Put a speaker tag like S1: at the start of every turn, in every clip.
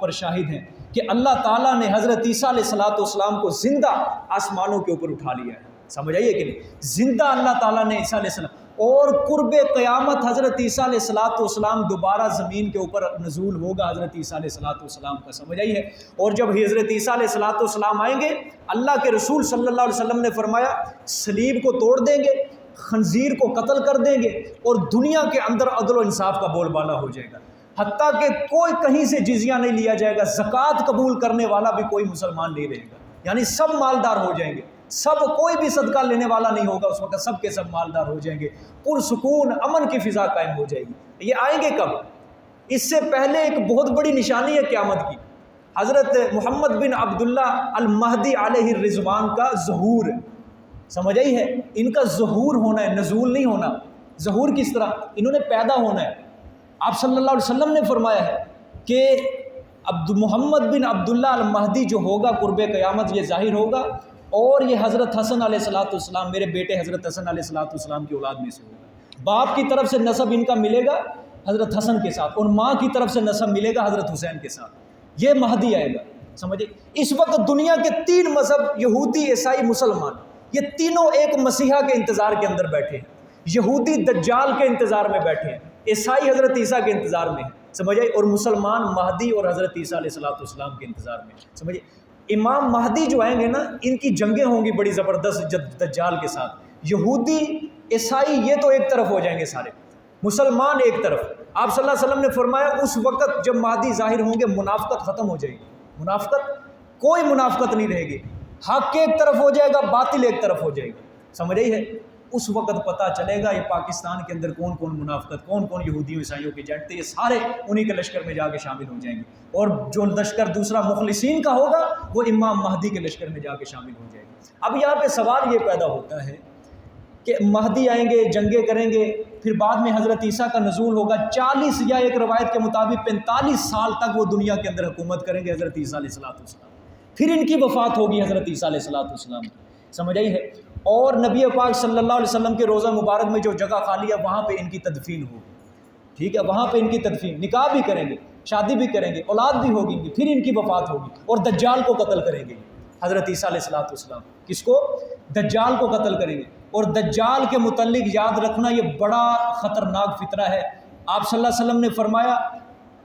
S1: پر شاہد ہیں کہ اللہ تعالیٰ نے حضرت عیسیٰ علیہ السلام کو زندہ آسمانوں کے اوپر اٹھا لیا ہے. سمجھ آئیے کہ نہیں؟ زندہ اللہ تعالیٰ نے عیسیٰ علیہ السلام، اور قرب قیامت حضرت عیسیٰ علیہ السلام دوبارہ زمین کے اوپر نزول ہوگا حضرت عیسیٰ علیہ السلام کا. سمجھ آئیے؟ اور جب حضرت عیسیٰ علیہ السلام آئیں گے، اللہ کے رسول صلی اللہ علیہ وسلم نے فرمایا صلیب کو توڑ دیں گے، خنزیر کو قتل کر دیں گے، اور دنیا کے اندر عدل و انصاف کا بول بالا ہو جائے گا. حتیٰ کہ کوئی کہیں سے جزیہ نہیں لیا جائے گا، زکوٰۃ قبول کرنے والا بھی کوئی مسلمان نہیں رہے گا. یعنی سب مالدار ہو جائیں گے، سب، کوئی بھی صدقہ لینے والا نہیں ہوگا اس وقت، سب کے سب مالدار ہو جائیں گے، پرسکون امن کی فضا قائم ہو جائے گی. یہ آئیں گے کب؟ اس سے پہلے ایک بہت بڑی نشانی ہے قیامت کی، حضرت محمد بن عبداللہ المہدی علیہ الرضوان کا ظہور. سمجھ آئی ہے؟ ان کا ظہور ہونا ہے، نزول نہیں ہونا. ظہور کس طرح؟ انہوں نے پیدا ہونا ہے. آپ صلی اللہ علیہ وسلم نے فرمایا ہے کہ محمد بن عبداللہ المہدی جو ہوگا قرب قیامت یہ ظاہر ہوگا، اور یہ حضرت حسن علیہ السلام، میرے بیٹے حضرت حسن علیہ السلام کی اولاد میں سے ہوگا. باپ کی طرف سے نسب ان کا ملے گا حضرت حسن کے ساتھ، اور ماں کی طرف سے نسب ملے گا حضرت حسین کے ساتھ. یہ مہدی آئے گا. سمجھے؟ اس وقت دنیا کے 3 مذہب، یہودی، عیسائی، مسلمان، یہ تینوں ایک مسیحا کے انتظار کے اندر بیٹھے ہیں. یہودی دجال کے انتظار میں بیٹھے ہیں، عیسائی حضرت عیسیٰ کے انتظار میں ہیں. سمجھے؟ اور مسلمان مہدی اور حضرت عیسیٰ علیہ السلام کے انتظار میں. سمجھے؟ امام مہدی جو آئیں گے نا، ان کی جنگیں ہوں گی بڑی زبردست دجال کے ساتھ. یہودی، عیسائی یہ تو ایک طرف ہو جائیں گے سارے، مسلمان ایک طرف. آپ صلی اللہ علیہ وسلم نے فرمایا اس وقت جب مہدی ظاہر ہوں گے منافقت ختم ہو جائے گی. منافقت، کوئی منافقت نہیں رہے گی. حق ایک طرف ہو جائے گا، باطل ایک طرف ہو جائے گا. سمجھ رہی ہے؟ اس وقت پتہ چلے گا یہ پاکستان کے اندر کون کون منافقت، کون کون یہودیوں عیسائیوں کے ایجنٹ تھے، یہ سارے انہی کے لشکر میں جا کے شامل ہو جائیں گے. اور جو لشکر دوسرا مخلصین کا ہوگا وہ امام مہدی کے لشکر میں جا کے شامل ہو جائے گا. اب یہاں پہ سوال یہ پیدا ہوتا ہے کہ مہدی آئیں گے، جنگیں کریں گے، پھر بعد میں حضرت عیسیٰ کا نزول ہوگا. 40 یا ایک روایت کے مطابق 45 سال تک وہ دنیا کے اندر حکومت کریں گے حضرت عیسیٰ علیہ السلام. پھر ان کی وفات ہوگی حضرت عیسیٰ علیہ السلام. سمجھ آئی ہے؟ اور نبی پاک صلی اللہ علیہ وسلم کے روضہ مبارک میں جو جگہ خالی ہے وہاں پہ ان کی تدفین ہوگی. ٹھیک ہے؟ وہاں پہ ان کی تدفین، نکاح بھی کریں گے، شادی بھی کریں گے، اولاد بھی ہوگی، پھر ان کی وفات ہوگی. اور دجال کو قتل کریں گے حضرت عیسیٰ علیہ السلام. کس کو؟ دجال کو قتل کریں گے. اور دجال کے متعلق یاد رکھنا یہ بڑا خطرناک فتنہ ہے. آپ صلی اللہ علیہ وسلم نے فرمایا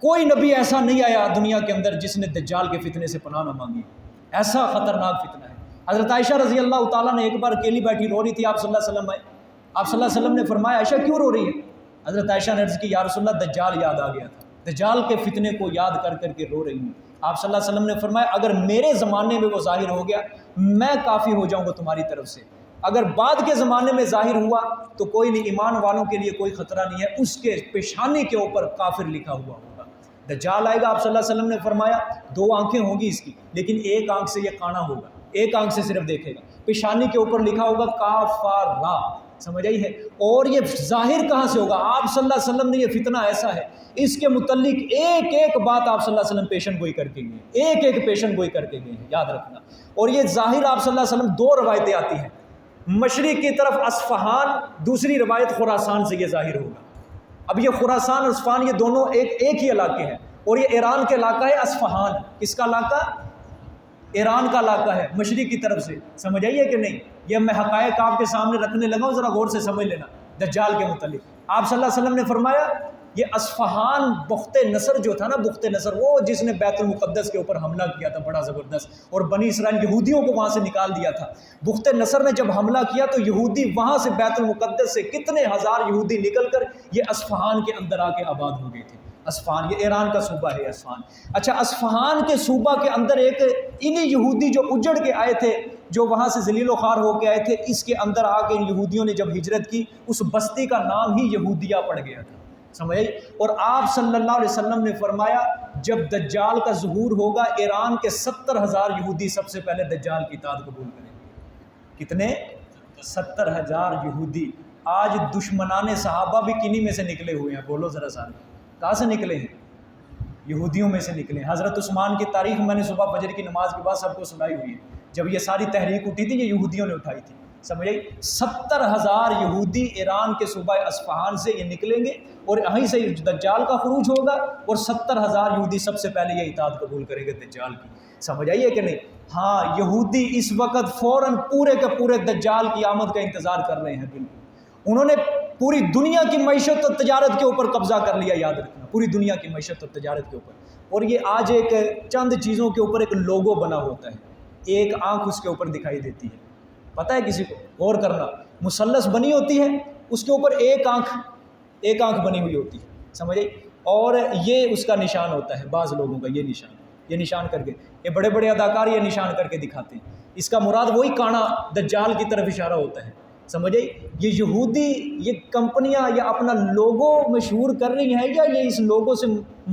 S1: کوئی نبی ایسا نہیں آیا دنیا کے اندر جس نے دجال کے فتنے سے پناہ نہ مانگی. ایسا خطرناک فتنہ ہے. حضرت عائشہ رضی اللہ تعالیٰ نے ایک بار اکیلی بیٹھی رو رہی تھی، آپ صلی اللہ علیہ وسلم آئے. آپ صلی اللہ علیہ وسلم نے فرمایا عائشہ کیوں رو رہی ہے؟ حضرت عائشہ نے عرض کی یا رسول اللہ دجال یاد آ گیا تھا، دجال کے فتنے کو یاد کر کر کے رو رہی ہوں. آپ صلی اللہ علیہ وسلم نے فرمایا اگر میرے زمانے میں وہ ظاہر ہو گیا میں کافی ہو جاؤں گا تمہاری طرف سے، اگر بعد کے زمانے میں ظاہر ہوا تو کوئی نہیں، ایمان والوں کے لیے کوئی خطرہ نہیں ہے، اس کے پیشانی کے اوپر کافر لکھا ہوا ہوگا. دجال آئے گا، آپ صلی اللہ علیہ وسلم نے فرمایا 2 آنکھیں ہوں گی اس کی، لیکن ایک آنکھ سے یہ کانا ہوگا، ایک آنکھ سے صرف دیکھے گا، پیشانی کے اوپر لکھا ہوگا کافارا. سمجھ آئی ہے؟ اور یہ ظاہر کہاں سے ہوگا؟ آپ صلی اللہ علیہ وسلم نے یہ فتنہ ایسا ہے اس کے متعلق ایک ایک بات آپ صلی اللہ علیہ وسلم پیشن گوئی کر کے گئے، ایک ایک پیشن گوئی کر کے گئے ہیں، یاد رکھنا. اور یہ ظاہر آپ صلی اللہ علیہ وسلم 2 روایتیں آتی ہیں، مشرق کی طرف اصفہان، دوسری روایت خراسان سے یہ ظاہر ہوگا. اب یہ خراسان اور اصفہان یہ دونوں ایک ہی علاقے ہیں، اور یہ ایران کے علاقہ ہے اصفہان. کس کا علاقہ؟ ایران کا علاقہ ہے، مشرق کی طرف سے. سمجھ آئیے کہ نہیں؟ یہ میں حقائق آپ کے سامنے رکھنے لگا ہوں، ذرا غور سے سمجھ لینا دجال کے متعلق. آپ صلی اللہ علیہ وسلم نے فرمایا یہ اصفہان بخت نصر جو تھا نا، بخت نصر وہ جس نے بیت المقدس کے اوپر حملہ کیا تھا بڑا زبردست، اور بنی اسرائیل یہودیوں کو وہاں سے نکال دیا تھا. بخت نصر نے جب حملہ کیا تو یہودی وہاں سے بیت المقدس سے کتنے ہزار یہودی نکل کر یہ اصفہان کے اندر آ کے آباد ہو گئے تھے. اصفہان یہ ایران کا صوبہ ہے اصفہان. اچھا، اصفہان کے صوبہ کے اندر ایک انہی یہودی جو اجڑ کے آئے تھے، جو وہاں سے ذلیل و خوار ہو کے آئے تھے، اس کے اندر آ کے ان یہودیوں نے جب ہجرت کی اس بستی کا نام ہی یہودیہ پڑ گیا تھا. سمجھ آئی؟ اور آپ صلی اللہ علیہ وسلم نے فرمایا جب دجال کا ظہور ہوگا ایران کے 70,000 یہودی سب سے پہلے دجال کی اطاعت قبول کریں گے. کتنے؟ 70,000 یہودی. آج دشمنان صحابہ بھی کنی میں سے نکلے ہوئے ہیں. بولو ذرا سارے، کہاں سے نکلے ہیں؟ یہودیوں میں سے نکلے ہیں. حضرت عثمان کی تاریخ میں نے صبح فجر کی نماز کے بعد سب کو سنائی ہوئی ہے. جب یہ ساری تحریک اٹھی تھی یہ یہودیوں نے اٹھائی تھی. سمجھ آئی؟ 70,000 یہودی ایران کے صوبہ اصفہان سے یہ نکلیں گے اور یہیں سے دجال کا خروج ہوگا، اور 70,000 یہودی سب سے پہلے یہ اطاعت قبول کریں گے دجال کی. سمجھ آئیے کہ نہیں؟ ہاں، یہودی اس وقت فوراً پورے کے پورے دجال کی آمد کا انتظار کر رہے ہیں. بالکل انہوں نے پوری دنیا کی معیشت اور تجارت کے اوپر قبضہ کر لیا. یاد رکھنا، پوری دنیا کی معیشت اور تجارت کے اوپر. اور یہ آج ایک چند چیزوں کے اوپر ایک لوگو بنا ہوتا ہے، ایک آنکھ اس کے اوپر دکھائی دیتی ہے. پتہ ہے کسی کو؟ غور کرنا، مثلث بنی ہوتی ہے، اس کے اوپر ایک آنکھ بنی ہوئی ہوتی ہے. سمجھ آئی؟ اور یہ اس کا نشان ہوتا ہے بعض لوگوں کا. یہ نشان کر کے، یہ بڑے بڑے اداکار یہ نشان کر کے دکھاتے ہیں. اس کا مراد وہی کانا دجال کی طرف اشارہ ہوتا ہے. سمجھ آئی؟ یہ یہودی، یہ کمپنیاں یہ اپنا لوگو مشہور کر رہی ہیں، یا یہ اس لوگو سے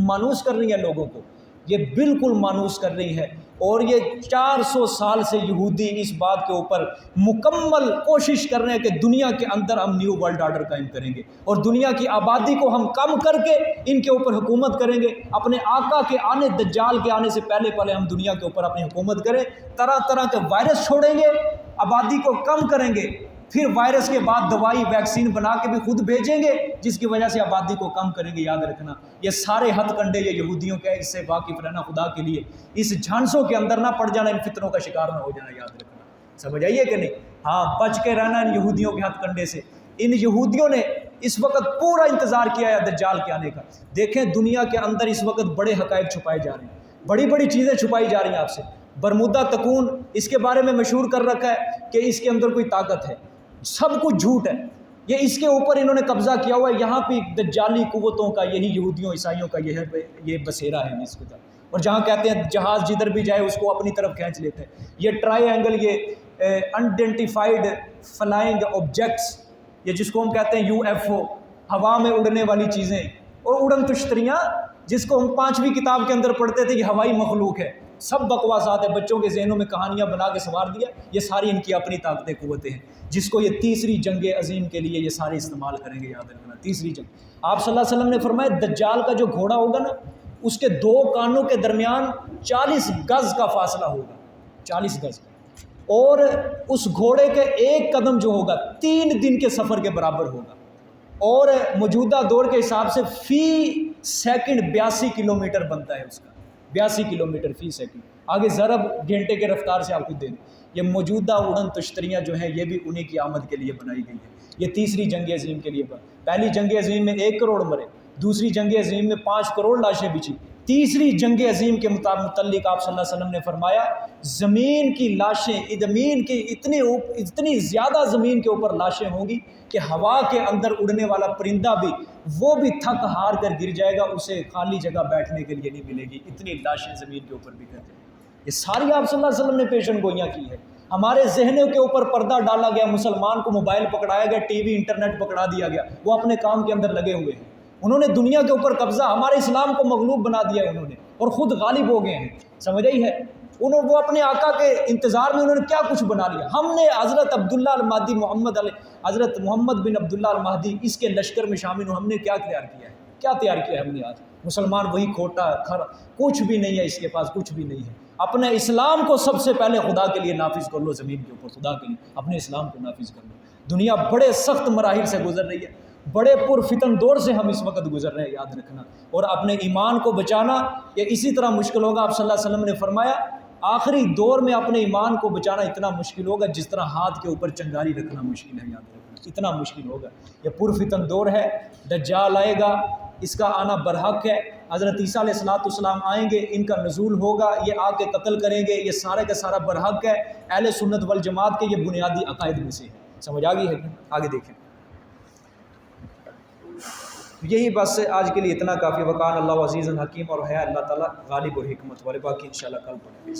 S1: مانوس کر رہی ہیں لوگوں کو؟ یہ بالکل مانوس کر رہی ہے. اور یہ 400 سال سے یہودی اس بات کے اوپر مکمل کوشش کر رہے ہیں کہ دنیا کے اندر ہم نیو ورلڈ آرڈر قائم کریں گے، اور دنیا کی آبادی کو ہم کم کر کے ان کے اوپر حکومت کریں گے. اپنے آقا کے آنے، دجال کے آنے سے پہلے ہم دنیا کے اوپر اپنی حکومت کریں. طرح طرح کے وائرس چھوڑیں گے، آبادی کو کم کریں گے، پھر وائرس کے بعد دوائی ویکسین بنا کے بھی خود بھیجیں گے، جس کی وجہ سے آبادی کو کم کریں گے. یاد رکھنا، یہ سارے ہتھ کنڈے یہ یہودیوں کے، اس سے واقف رہنا خدا کے لیے. اس جھانسوں کے اندر نہ پڑ جانا، ان فتنوں کا شکار نہ ہو جانا. یاد رکھنا، سمجھ آئیے کہ نہیں؟ ہاں، بچ کے رہنا ان یہودیوں کے ہتھ کنڈے سے. ان یہودیوں نے اس وقت پورا انتظار کیا ہے دجال کے آنے کا. دیکھیں دنیا کے اندر اس وقت بڑے حقائق چھپائے جا رہے ہیں، بڑی بڑی چیزیں چھپائی جا رہی ہیں آپ سے. برمودا تکون، اس کے بارے میں مشہور کر رکھا ہے کہ اس کے اندر کوئی طاقت ہے. سب کچھ جھوٹ ہے. یہ اس کے اوپر انہوں نے قبضہ کیا ہوا ہے. یہاں پہ دجالی قوتوں کا، یہی یہودیوں عیسائیوں کا یہ بسیرا ہے اس کے طرف. اور جہاں کہتے ہیں جہاز جدھر بھی جائے اس کو اپنی طرف کھینچ لیتے ہیں. یہ ٹرائی اینگل، یہ انڈینٹیفائڈ فلائنگ آبجیکٹس، یہ جس کو ہم کہتے ہیں UFO، ہوا میں اڑنے والی چیزیں، اور اڑن تشتریاں جس کو ہم 5ویں کتاب کے اندر پڑھتے تھے، یہ ہوائی مخلوق ہے. سب بکواسات ہیں، بچوں کے ذہنوں میں کہانیاں بنا کے سوار دیا. یہ ساری ان کی اپنی طاقتیں قوتیں ہیں، جس کو یہ تیسری جنگ عظیم کے لیے یہ سارے استعمال کریں گے. یاد رکھنا، تیسری جنگ. آپ صلی اللہ علیہ وسلم نے فرمایا دجال کا جو گھوڑا ہوگا نا، اس کے 2 کانوں کے درمیان 40 گز کا فاصلہ ہوگا، 40 گز کا. اور اس گھوڑے کے ایک قدم جو ہوگا 3 دن کے سفر کے برابر ہوگا. اور موجودہ دور کے حساب سے فی سیکنڈ 82 کلومیٹر بنتا ہے اس کا، 82 کلومیٹر فی سیکنڈ. آگے ضرب گھنٹے کے رفتار سے آپ کو دے دیں. یہ موجودہ اڑن تشتریاں جو ہیں یہ بھی انہی کی آمد کے لیے بنائی گئی ہے. یہ تیسری جنگ عظیم کے لیے پہلی جنگ عظیم میں 1 کروڑ مرے، دوسری جنگ عظیم میں 5 کروڑ لاشیں بچی. تیسری جنگ عظیم کے متعلق آپ صلی اللہ علیہ وسلم نے فرمایا زمین کی لاشیں، زمین کی اتنی زیادہ زمین کے اوپر لاشیں ہوں گی کہ ہوا کے اندر اڑنے والا پرندہ بھی، وہ بھی تھک ہار کر گر جائے گا، اسے خالی جگہ بیٹھنے کے لیے نہیں ملے گی. اتنی لاشیں زمین کے اوپر بکھر جائیں. یہ ساری آپ صلی اللہ علیہ وسلم نے پیشن گوئیاں کی ہے. ہمارے ذہنوں کے اوپر پردہ ڈالا گیا، مسلمان کو موبائل پکڑایا گیا، ٹی وی انٹرنیٹ پکڑا دیا گیا، وہ اپنے کام کے اندر لگے ہوئے ہیں. انہوں نے دنیا کے اوپر قبضہ، ہمارے اسلام کو مغلوب بنا دیا ہے انہوں نے، اور خود غالب ہو گئے ہیں. سمجھ آئی ہے؟ وہ اپنے آقا کے انتظار میں انہوں نے کیا کچھ بنا لیا. ہم نے حضرت عبداللہ المہدی حضرت محمد بن عبداللہ المہدی، اس کے لشکر میں شامل ہوں. ہم نے کیا تیار کیا ہے؟ کیا تیار کیا ہے ہم نے؟ آج مسلمان وہی کھوٹا کھرا، کچھ بھی نہیں ہے اس کے پاس، کچھ بھی نہیں ہے. اپنے اسلام کو سب سے پہلے خدا کے لیے نافذ کر لو. زمین کے اوپر خدا کے لیے اپنے اسلام کو نافذ کر لو. دنیا بڑے سخت مراحل سے گزر رہی ہے، بڑے پرفتن دور سے ہم اس وقت گزر رہے ہیں. یاد رکھنا، اور اپنے ایمان کو بچانا یہ اسی طرح مشکل ہوگا. آپ صلی اللہ علیہ وسلم نے فرمایا آخری دور میں اپنے ایمان کو بچانا اتنا مشکل ہوگا جس طرح ہاتھ کے اوپر چنگاری رکھنا مشکل ہے. یاد رکھنا، اتنا مشکل ہوگا. یہ پرفتن دور ہے. دجال آئے گا، اس کا آنا برحق ہے. حضرت عیسیٰ علیہ السلام آئیں گے، ان کا نزول ہوگا، یہ آ کے قتل کریں گے. یہ سارے کا سارا برحق ہے. اہل سنت والجماعت کے یہ بنیادی عقائد میں سے ہے. سمجھ آ گئی ہے؟ آگے دیکھیں. یہی بس آج کے لیے اتنا کافی. وقان اللہ عزیز حکیم، اور ہے اللہ تعالیٰ غالب اور حکمت والے. باقی انشاءاللہ کل پڑھیں گے.